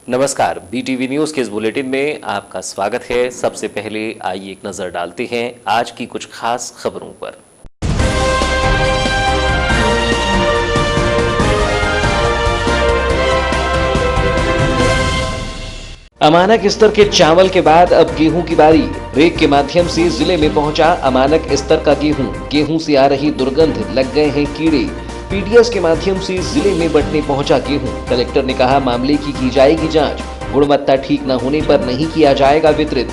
नमस्कार, BTV news के इस बुलेटिन में आपका स्वागत है। सबसे पहले आइए एक नजर डालते हैं आज की कुछ खास खबरों पर। अमानक स्तर के चावल के बाद अब गेहूं की बारी। रेक के माध्यम से जिले में पहुंचा अमानक स्तर का गेहूं से आ रही दुर्गंध, लग गए हैं कीड़े। पीडीएस के माध्यम से जिले में बंटने पहुंचा गेहूं। कलेक्टर ने कहा मामले की जाएगी जांच, गुणवत्ता ठीक न होने पर नहीं किया जाएगा वितरित।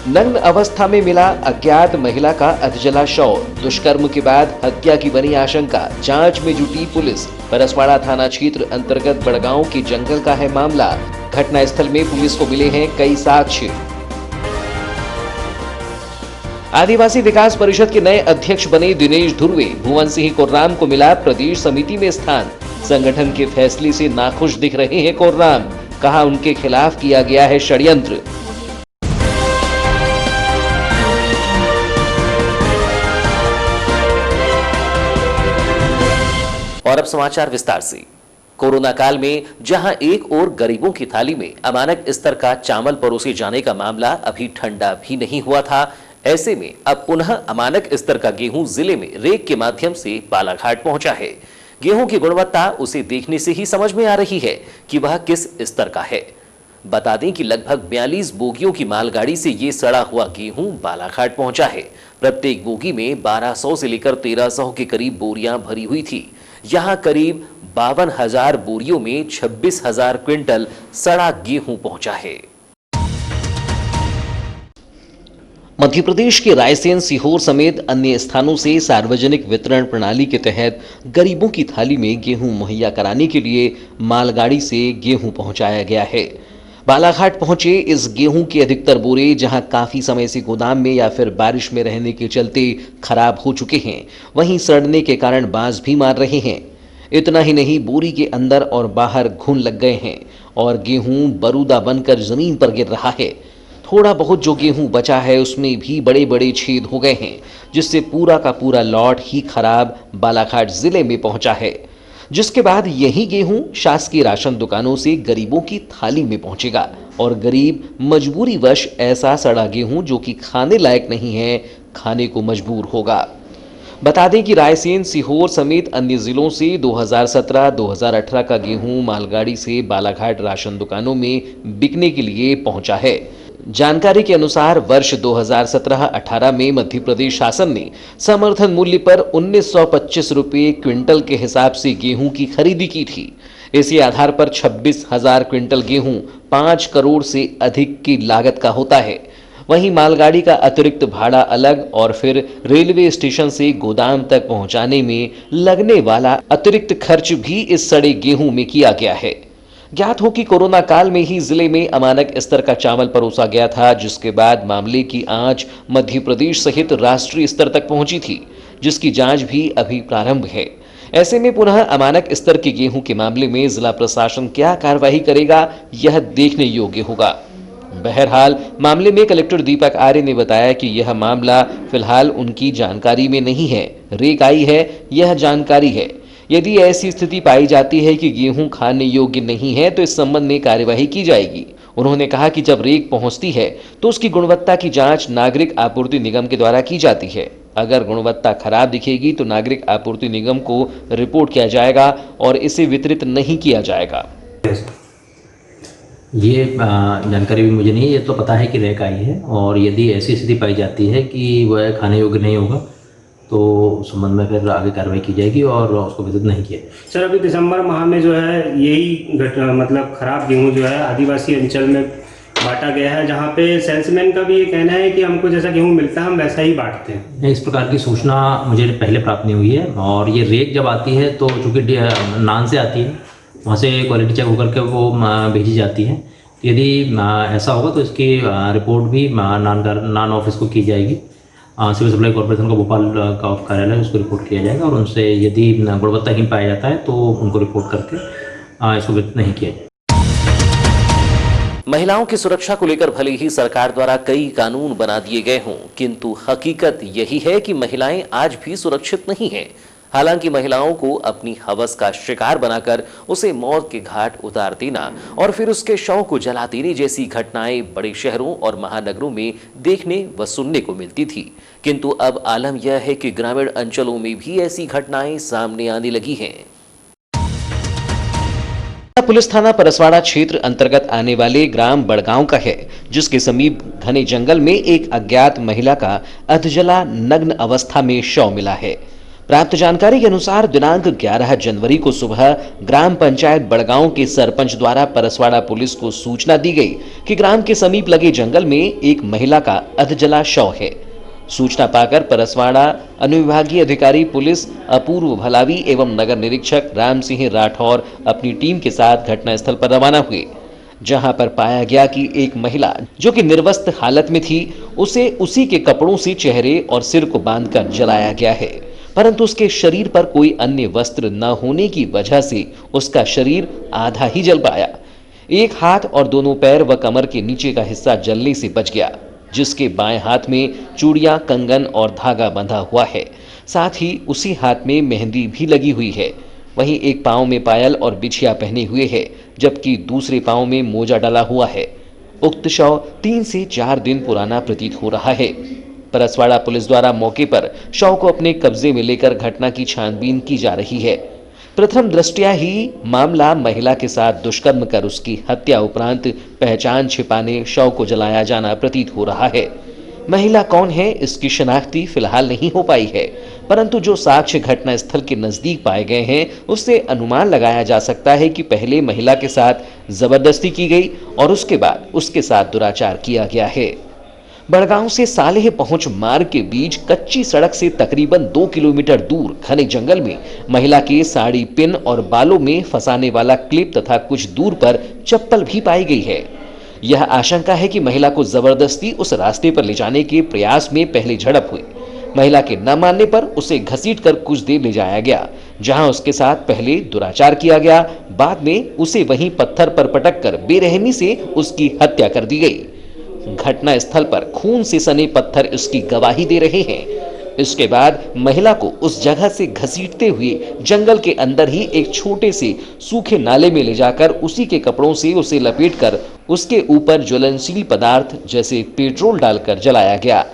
नग्न अवस्था में मिला अज्ञात महिला का अधजला शव, दुष्कर्म के बाद हत्या की बनी आशंका। जांच में जुटी पुलिस। परसवाड़ा थाना क्षेत्र अंतर्गत बड़गांव के जंगल का है मामला। घटनास्थल में पुलिस को मिले हैं कई साक्ष्य। आदिवासी विकास परिषद के नए अध्यक्ष बने दिनेश धुर्वे। भुवन सिंह कोर्राम को मिला प्रदेश समिति में स्थान। संगठन के फैसले से नाखुश दिख रहे हैं कोर्राम, कहा उनके खिलाफ किया गया है षड्यंत्र। और अब समाचार विस्तार से। कोरोना काल में जहां एक ओर गरीबों की थाली में अमानक स्तर का चावल परोसे जाने का मामला अभी ठंडा भी नहीं हुआ था, ऐसे में अब पुनः अमानक स्तर का गेहूं जिले में रेक के माध्यम से बालाघाट पहुंचा है। गेहूं की गुणवत्ता उसे देखने से ही समझ में आ रही है कि वह किस स्तर का है। बता दें कि लगभग 42 बोगियों की मालगाड़ी से ये सड़ा हुआ गेहूं बालाघाट पहुंचा है। प्रत्येक बोगी में 1200 से लेकर 1300 के करीब बोरियां भरी हुई थी। यहां करीब 52,000 बोरियों में 26,000 क्विंटल सड़ा गेहूं पहुंचा है। मध्य प्रदेश के रायसेन, सीहोर समेत अन्य स्थानों से सार्वजनिक वितरण प्रणाली के तहत गरीबों की थाली में गेहूं मुहैया कराने के लिए मालगाड़ी से गेहूं पहुंचाया गया है। बालाघाट पहुंचे इस गेहूं के अधिकतर बोरे जहां काफी समय से गोदाम में या फिर बारिश में रहने के चलते खराब हो चुके हैं, वहीं सड़ने के कारण बाज भी मार रहे हैं। इतना ही नहीं, बोरी के अंदर और बाहर घुन लग गए हैं और गेहूं बरूदा बनकर जमीन पर गिर रहा है। थोड़ा बहुत जो गेहूं बचा है उसमें भी बड़े बड़े छेद हो गए हैं, जिससे पूरा का पूरा लॉट ही खराब बालाघाट जिले में पहुंचा है। जिसके बाद यही गेहूं शासकीय राशन दुकानों से गरीबों की थाली में पहुंचेगा और गरीब मजबूरीवश ऐसा सड़ा गेहूं जो कि खाने लायक नहीं है, खाने को मजबूर होगा। बता दें कि रायसेन, सीहोर समेत अन्य जिलों से 2017-2018 का गेहूं मालगाड़ी से बालाघाट राशन दुकानों में बिकने के लिए पहुंचा है। जानकारी के अनुसार वर्ष 2017-18 में मध्य प्रदेश शासन ने समर्थन मूल्य पर 1925 रुपये क्विंटल के हिसाब से गेहूं की खरीदी की थी। इसी आधार पर 26,000 क्विंटल गेहूं 5 करोड़ से अधिक की लागत का होता है। वहीं मालगाड़ी का अतिरिक्त भाड़ा अलग और फिर रेलवे स्टेशन से गोदाम तक पहुंचाने में लगने वाला अतिरिक्त खर्च भी इस सड़े गेहूं में किया गया है। ज्ञात हो कि कोरोना काल में ही जिले में अमानक स्तर का चावल परोसा गया था, जिसके बाद मामले की आंच मध्य प्रदेश सहित राष्ट्रीय स्तर तक पहुंची थी, जिसकी जांच भी अभी प्रारंभ है। ऐसे में पुनः अमानक स्तर के गेहूं के मामले में जिला प्रशासन क्या कार्रवाई करेगा, यह देखने योग्य होगा। बहरहाल मामले में कलेक्टर दीपक आर्य ने बताया कि यह मामला फिलहाल उनकी जानकारी में नहीं है। रेक आई है, यह जानकारी है। यदि ऐसी स्थिति पाई जाती है कि गेहूं खाने योग्य नहीं है तो इस संबंध में कार्यवाही की जाएगी। उन्होंने कहा कि जब रेक पहुंचती है तो उसकी गुणवत्ता की जांच नागरिक आपूर्ति निगम के द्वारा की जाती है। अगर गुणवत्ता खराब दिखेगी तो नागरिक आपूर्ति निगम को रिपोर्ट किया जाएगा और इसे वितरित नहीं किया जाएगा। ये जानकारी भी मुझे नहीं है, ये तो पता है कि रेक आई है और यदि ऐसी स्थिति पाई जाती है कि वह खाने योग्य नहीं होगा तो उस संबंध में फिर आगे कार्रवाई की जाएगी और उसको वितरित नहीं किया। सर, अभी दिसंबर माह में जो है यही मतलब खराब गेहूं जो है आदिवासी अंचल में बांटा गया है, जहां पे सेल्समैन का भी ये कहना है कि हमको जैसा गेहूं मिलता है हम वैसा ही बांटते हैं। इस प्रकार की सूचना मुझे पहले प्राप्त नहीं हुई है और ये रेक जब आती है तो चूँकि नान से आती है, वहाँ से क्वालिटी चेक होकर के वो भेजी जाती है। यदि ऐसा होगा तो इसकी रिपोर्ट भी नान ऑफिस को की जाएगी। सिविल सप्लाई कॉर्पोरेशन का भोपाल का कार्यालय उसको रिपोर्ट किया जाएगा और उनसे यदि गुणवत्ताहीन पाया जाता है तो उनको रिपोर्ट करके इसको वितरित नहीं किया जाए। महिलाओं की सुरक्षा को लेकर भले ही सरकार द्वारा कई कानून बना दिए गए हों, किंतु हकीकत यही है कि महिलाएं आज भी सुरक्षित नहीं हैं। हालांकि महिलाओं को अपनी हवस का शिकार बनाकर उसे मौत के घाट उतार देना और फिर उसके शव को जला देने जैसी घटनाएं बड़े शहरों और महानगरों में देखने व सुनने को मिलती थी, किंतु अब आलम यह है कि ग्रामीण अंचलों में भी ऐसी घटनाएं सामने आने लगी हैं। पुलिस थाना परसवाड़ा क्षेत्र अंतर्गत आने वाले ग्राम बड़गांव का है, जिसके समीप घने जंगल में एक अज्ञात महिला का अधजला नग्न अवस्था में शव मिला है। प्राप्त जानकारी के अनुसार दिनांक 11 जनवरी को सुबह ग्राम पंचायत बड़गांव के सरपंच द्वारा परसवाड़ा पुलिस को सूचना दी गई कि ग्राम के समीप लगे जंगल में एक महिला का अधजला शव है। सूचना पाकर परसवाड़ा अनुविभागीय अधिकारी पुलिस अपूर्व भलावी एवं नगर निरीक्षक राम सिंह राठौर अपनी टीम के साथ घटनास्थल पर रवाना हुए, जहां पर पाया गया कि एक महिला जो कि निर्वस्त्र हालत में थी, उसे उसी के कपड़ों से चेहरे और सिर को बांधकर जलाया गया है, परंतु उसके शरीर पर कोई अन्य वस्त्र न होने की वजह से उसका शरीर आधा ही जल पाया। एक हाथ और दोनों पैर व कमर के नीचे का हिस्सा जलने से बच गया, जिसके बाएं हाथ में चूड़ियां, कंगन और धागा बंधा हुआ है। साथ ही उसी हाथ में मेहंदी भी लगी हुई है। वहीं एक पांव में पायल और बिछिया पहने हुए है, जबकि दूसरे पांव में मोजा डाला हुआ है। उक्त शव 3 से 4 दिन पुराना प्रतीत हो रहा है। परसवाड़ा पुलिस द्वारा मौके पर शव को अपने कब्जे में लेकर घटना की छानबीन की जा रही है। प्रथम दृष्टया ही मामला महिला के साथ दुष्कर्म कर उसकी हत्या उपरांत पहचान छिपाने शव को जलाया जाना प्रतीत हो रहा है। महिला कौन है, इसकी शनाख्ती फिलहाल नहीं हो पाई है, परंतु जो साक्ष्य घटनास्थल के नजदीक पाए गए हैं, उससे अनुमान लगाया जा सकता है कि पहले महिला के साथ जबरदस्ती की गई और उसके बाद उसके साथ दुराचार किया गया है। बड़गांव से सालेह पहुंच मार्ग के बीच कच्ची सड़क से तकरीबन 2 किलोमीटर दूर घने जंगल में महिला के साड़ी पिन और बालों में फंसाने वाला क्लिप तथा कुछ दूर पर चप्पल भी पाई गई है। यह आशंका है कि महिला को जबरदस्ती उस रास्ते पर ले जाने के प्रयास में पहले झड़प हुई। महिला के न मानने पर उसे घसीटकर कुछ देर ले जाया गया, जहां उसके साथ पहले दुराचार किया गया, बाद में उसे वहीं पत्थर पर पटककर बेरहमी से उसकी हत्या कर दी गई। घटना स्थल पर खून से सने पत्थर इसकी गवाही दे रहे हैं। इसके बाद महिला को उस जगह से घसीटते हुए जंगल के अंदर ही एक छोटे से सूखे नाले में ले जाकर उसी के कपड़ों से उसे लपेटकर उसके ऊपर ज्वलनशील पदार्थ जैसे पेट्रोल डालकर जलाया गया।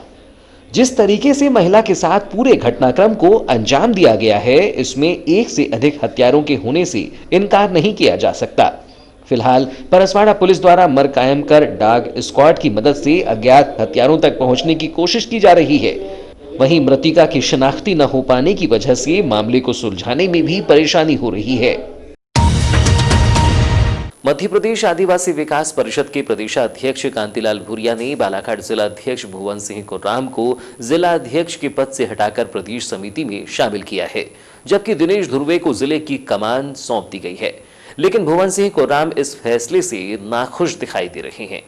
जिस तरीके से महिला के साथ पूरे घटनाक्रम को अंजाम दिया गया है, इसमें एक से अधिक हत्यारों के होने से इनकार नहीं किया जा सकता। फिलहाल परसवाड़ा पुलिस द्वारा मर कायम कर डॉग स्क्वाड की मदद से अज्ञात हत्यारों तक पहुंचने की कोशिश की जा रही है। वहीं मृतिका की शनाख्ती न हो पाने की वजह से मामले को सुलझाने में भी परेशानी हो रही है। मध्य प्रदेश आदिवासी विकास परिषद के प्रदेशाध्यक्ष कांतिलाल भूरिया ने बालाघाट जिला अध्यक्ष भुवन सिंह कुर्राम को जिला अध्यक्ष के पद से हटाकर प्रदेश समिति में शामिल किया है, जबकि दिनेश ध्रुवे को जिले की कमान सौंप दी गई है। लेकिन भुवन सिंह कुर्राम इस फैसले से नाखुश दिखाई दे रहे हैं।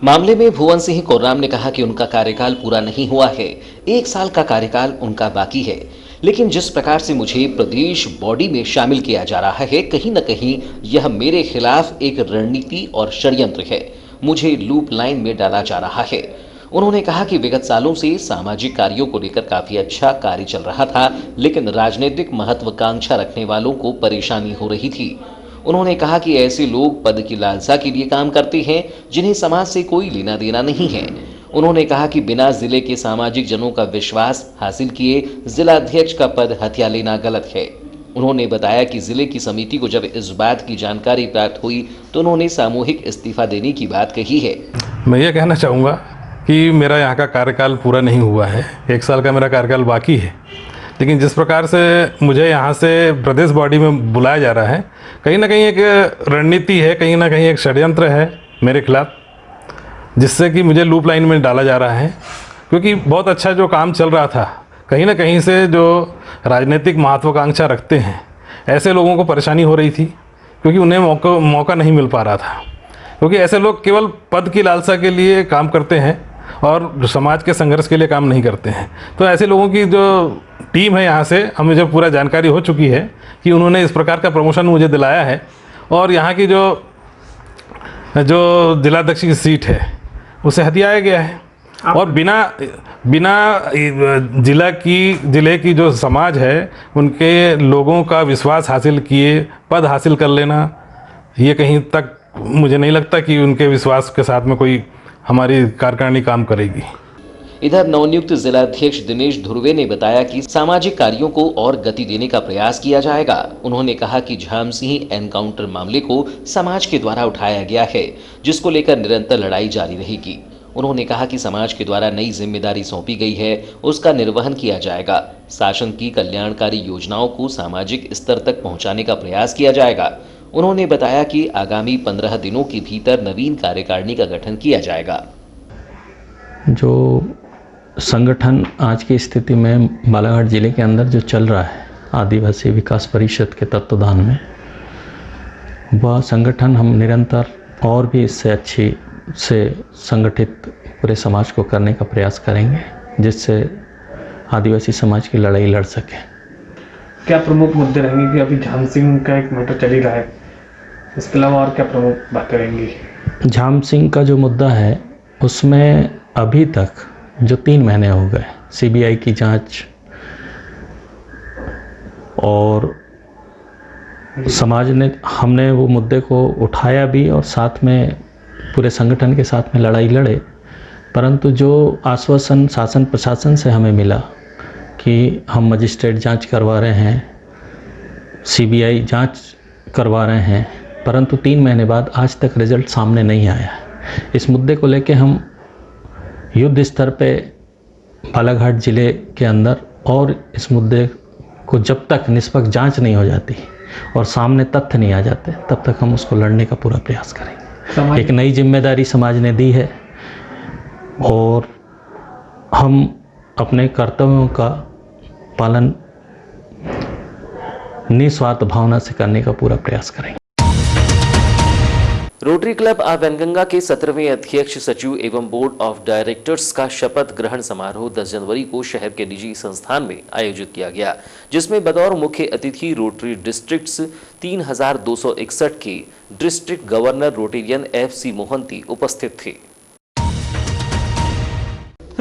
मामले में भुवन सिंह कुर्राम ने कहा कि उनका कार्यकाल पूरा नहीं हुआ है, 1 साल का कार्यकाल उनका बाकी है, लेकिन जिस प्रकार से मुझे प्रदेश बॉडी में शामिल किया जा रहा है, कहीं न कहीं यह मेरे खिलाफ एक रणनीति और षड्यंत्र है, मुझे लूप लाइन में डाला जा रहा है। उन्होंने कहा कि विगत सालों से सामाजिक कार्यों को लेकर काफी अच्छा कार्य चल रहा था, लेकिन राजनीतिक महत्वाकांक्षा रखने वालों को परेशानी हो रही थी। उन्होंने कहा कि ऐसे लोग पद की लालसा के लिए काम करते हैं जिन्हें समाज से कोई लेना देना नहीं है। उन्होंने कहा कि बिना जिले के सामाजिक जनों का विश्वास हासिल किए जिला अध्यक्ष का पद हथिया लेना गलत है। उन्होंने बताया कि जिले की समिति को जब इस बात की जानकारी प्राप्त हुई तो उन्होंने सामूहिक इस्तीफा देने की बात कही है। मैं ये कहना चाहूँगा कि मेरा यहाँ का कार्यकाल पूरा नहीं हुआ है, 1 साल का मेरा कार्यकाल बाकी है, लेकिन जिस प्रकार से मुझे यहाँ से प्रदेश बॉडी में बुलाया जा रहा है, कहीं ना कहीं एक रणनीति है, कहीं ना कहीं एक षड्यंत्र है मेरे खिलाफ, जिससे कि मुझे लूप लाइन में डाला जा रहा है। क्योंकि बहुत अच्छा जो काम चल रहा था, कहीं ना कहीं से जो राजनीतिक महत्वाकांक्षा रखते हैं ऐसे लोगों को परेशानी हो रही थी, क्योंकि उन्हें मौका नहीं मिल पा रहा था। क्योंकि ऐसे लोग केवल पद की लालसा के लिए काम करते हैं और समाज के संघर्ष के लिए काम नहीं करते हैं। तो ऐसे लोगों की जो टीम है यहाँ से, हमें जो पूरा जानकारी हो चुकी है कि उन्होंने इस प्रकार का प्रमोशन मुझे दिलाया है, और यहाँ की जो जिलाध्यक्ष की सीट है उसे हथियाया गया है। और बिना जिले की जो समाज है उनके लोगों का विश्वास हासिल किए पद हासिल कर लेना, ये कहीं तक मुझे नहीं लगता कि उनके विश्वास के साथ में कोई हमारी कार्यकारिणी काम करेगी। इधर नवनियुक्त जिलाध्यक्ष दिनेश धुर्वे ने बताया कि सामाजिक कार्यों को और गति देने का प्रयास किया जाएगा। उन्होंने कहा कि झामसिंह एनकाउंटर मामले को समाज के द्वारा उठाया गया है, जिसको लेकर निरंतर लड़ाई जारी रहेगी। उन्होंने कहा कि समाज के द्वारा नई जिम्मेदारी सौंपी गई है, उसका निर्वहन किया जाएगा। शासन की कल्याणकारी योजनाओं को सामाजिक स्तर तक पहुंचाने का प्रयास किया जाएगा। उन्होंने बताया कि आगामी 15 दिनों के भीतर नवीन कार्यकारिणी का गठन किया जाएगा। जो संगठन आज की स्थिति में बालाघाट जिले के अंदर जो चल रहा है आदिवासी विकास परिषद के तत्वाधान में, वह संगठन हम निरंतर और भी इससे अच्छी से संगठित पूरे समाज को करने का प्रयास करेंगे, जिससे आदिवासी समाज की लड़ाई लड़ सके। क्या प्रमुख मुद्दे रहेंगे कि अभी झामसिंह का एक मैटर चल ही रहा है, इसके अलावा और क्या प्रमुख बातें रहेंगी? झामसिंह का जो मुद्दा है उसमें अभी तक जो 3 महीने हो गए सीबीआई की जांच और समाज ने हमने वो मुद्दे को उठाया भी और साथ में पूरे संगठन के साथ में लड़ाई लड़े, परंतु जो आश्वासन शासन प्रशासन से हमें मिला कि हम मजिस्ट्रेट जांच करवा रहे हैं, सीबीआई जांच करवा रहे हैं, परंतु 3 महीने बाद आज तक रिजल्ट सामने नहीं आया। इस मुद्दे को लेके हम युद्ध स्तर पे बालाघाट जिले के अंदर और इस मुद्दे को जब तक निष्पक्ष जांच नहीं हो जाती और सामने तथ्य नहीं आ जाते तब तक हम उसको लड़ने का पूरा प्रयास करेंगे। एक नई जिम्मेदारी समाज ने दी है और हम अपने कर्तव्यों का पालन निस्वार्थ भावना से करने का पूरा प्रयास करेंगे। रोटरी क्लब ऑफ वैनगंगा के 17वें अध्यक्ष सचिव एवं बोर्ड ऑफ डायरेक्टर्स का शपथ ग्रहण समारोह 10 जनवरी को शहर के निजी संस्थान में आयोजित किया गया, जिसमें बतौर मुख्य अतिथि रोटरी डिस्ट्रिक्ट्स 3261 के district governor Rotarian FC Mohanty उपस्थित थे।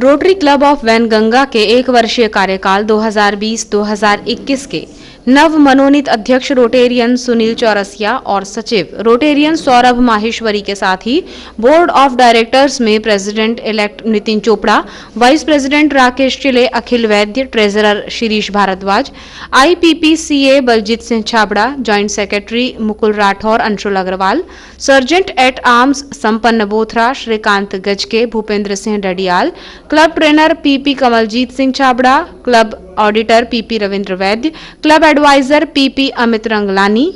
रोटरी क्लब ऑफ वैनगंगा के 1 वर्षीय कार्यकाल 2020-2021 के नव मनोनीत अध्यक्ष रोटेरियन सुनील चौरसिया और सचिव रोटेरियन सौरभ माहेश्वरी के साथ ही बोर्ड ऑफ डायरेक्टर्स में president elect Nitin Chopra, vice president Rakesh Chile, Akhil Vaidya, treasurer Shirish Bhardwaj, IPPCA Baljeet Singh Chhabra, joint secretary Mukul Rathore, Anshul Agrawal, sergeant at arms Sampann Bothra, Shrikant Gajke, Bhupendra Singh Dadiyal, club trainer PP Kamaljeet Singh Chhabra, club auditor PP Ravindra Vaidya, club advisor PP Amit Ranglani,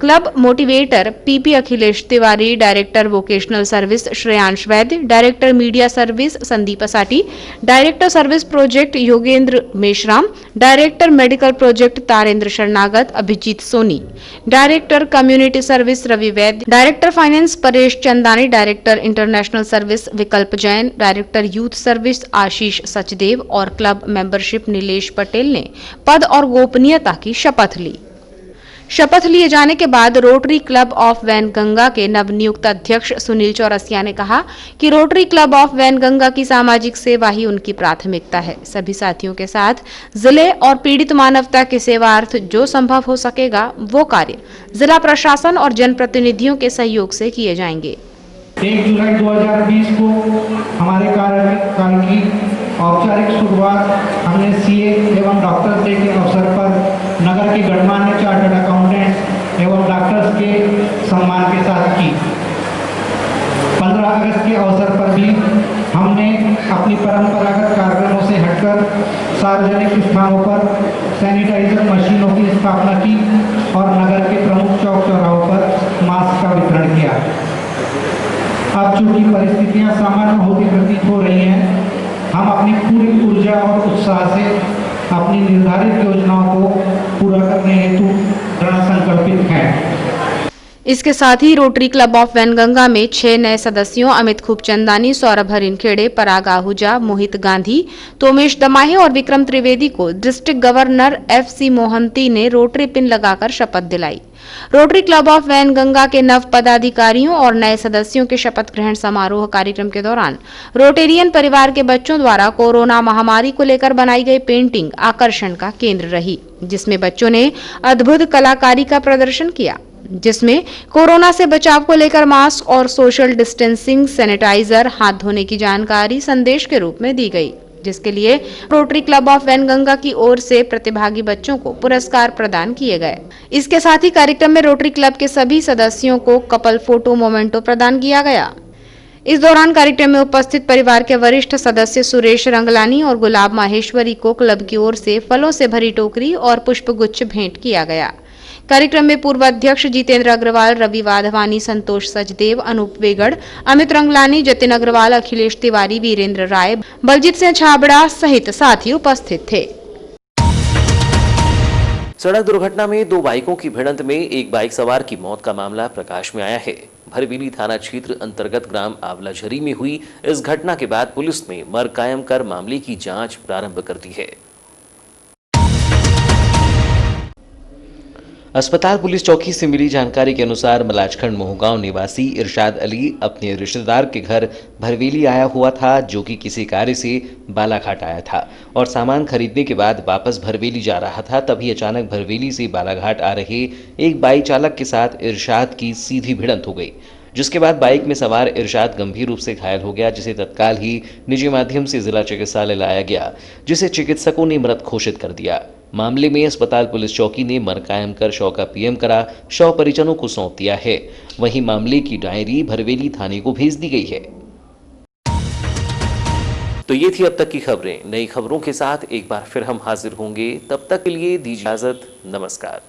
club motivator PP Akhilesh Tiwari, director vocational service Shreyansh Vaidya, director media service Sandeep Asati, director service project Yogendra Meshram, director medical project Tarendra Sharnagat, Abhijeet Soni, director community service Ravi Vaidya, director finance Paresh Chandani, director international service Vikalp Jain, director youth service Ashish Sachdev और club membership Nilesh Patel ने पद और गोपनीयता की शपथ ली। शपथ लिए जाने के बाद रोटरी क्लब ऑफ वैनगंगा के नवनियुक्त अध्यक्ष सुनील चौरसिया ने कहा कि रोटरी क्लब ऑफ वैनगंगा की सामाजिक सेवा ही उनकी प्राथमिकता है। सभी साथियों के साथ जिले और पीड़ित मानवता के सेवार्थ जो संभव हो सकेगा वो कार्य जिला प्रशासन और जनप्रतिनिधियों के सहयोग से किए जाएंगे। 1 जुलाई 2020 को हमारे कार्यकाल की औपचारिक शुरुआत हमने CA एवं डॉक्टर डे के अवसर पर नगर के गणमान्य चार्टर्ड अकाउंटेंट एवं डॉक्टर्स के सम्मान के साथ की। 15 अगस्त के अवसर पर भी हमने अपनी परंपरागत कार्यक्रमों से हटकर सार्वजनिक स्थानों पर सैनिटाइजर मशीनों की स्थापना की और नगर के प्रमुख चौक चौराहों पर मास्क का वितरण किया। अब चूंकि परिस्थितियां सामान्य होती प्रतीत हो रही हैं, हम अपनी पूरी ऊर्जा और उत्साह से अपनी निर्धारित योजनाओं को पूरा करने हेतु दृढ़ संकल्पित हैं। इसके साथ ही रोटरी क्लब ऑफ वैनगंगा में 6 नए सदस्यों अमित खूबचंदानी, सौरभ हरिनखेड़े, पराग आहूजा, मोहित गांधी, तोमेश दमाही और विक्रम त्रिवेदी को डिस्ट्रिक्ट गवर्नर FC मोहंती ने रोटरी पिन लगाकर शपथ दिलाई। रोटरी क्लब ऑफ वैनगंगा के नव पदाधिकारियों और नए सदस्यों के शपथ ग्रहण समारोह कार्यक्रम के दौरान रोटेरियन परिवार के बच्चों द्वारा कोरोना महामारी को लेकर बनाई गई पेंटिंग आकर्षण का केंद्र रही, जिसमें बच्चों ने अद्भुत कलाकारी का प्रदर्शन किया, जिसमें कोरोना से बचाव को लेकर मास्क और सोशल डिस्टेंसिंग, सैनिटाइजर, हाथ धोने की जानकारी संदेश के रूप में दी गई, जिसके लिए रोटरी क्लब ऑफ वैनगंगा की ओर से प्रतिभागी बच्चों को पुरस्कार प्रदान किए गए। इसके साथ ही कार्यक्रम में रोटरी क्लब के सभी सदस्यों को कपल फोटो मोमेंटो प्रदान किया गया। इस दौरान कार्यक्रम में उपस्थित परिवार के वरिष्ठ सदस्य सुरेश रंगलानी और गुलाब माहेश्वरी को क्लब की ओर से फलों से भरी टोकरी और पुष्पगुच्छ भेंट किया गया। कार्यक्रम में पूर्व अध्यक्ष जितेंद्र अग्रवाल, रवि वाधवानी, संतोष सचदेव, अनूप वेगड़, अमित रंगलानी, जतिन अग्रवाल, अखिलेश तिवारी, वीरेंद्र राय, बलजीत सिंह छाबड़ा सहित साथी उपस्थित थे। सड़क दुर्घटना में 2 बाइकों की भिड़ंत में एक बाइक सवार की मौत का मामला प्रकाश में आया है। भरवेली थाना क्षेत्र अंतर्गत ग्राम आवलाझरी में हुई इस घटना के बाद पुलिस ने मर कायम कर मामले की जांच प्रारंभ कर दी है। अस्पताल पुलिस चौकी से मिली जानकारी के अनुसार मलाजखंड मोहगांव निवासी इरशाद अली अपने रिश्तेदार के घर भरवेली आया हुआ था, जो कि किसी कार्य से बालाघाट आया था और सामान खरीदने के बाद वापस भरवेली जा रहा था। तभी अचानक भरवेली से बालाघाट आ रहे एक बाइक चालक के साथ इरशाद की सीधी भिड़ंत हो गई, जिसके बाद बाइक में सवार इरशाद गंभीर रूप से घायल हो गया, जिसे तत्काल ही निजी माध्यम से जिला चिकित्सालय लाया गया, जिसे चिकित्सकों ने मृत घोषित कर दिया। मामले में अस्पताल पुलिस चौकी ने मर कायम कर शव का PM करा शव परिजनों को सौंप दिया है। वहीं मामले की डायरी भरवेली थाने को भेज दी गई है। तो ये थी अब तक की खबरें। नई खबरों के साथ एक बार फिर हम हाजिर होंगे, तब तक के लिए दीजिए इजाजत। नमस्कार।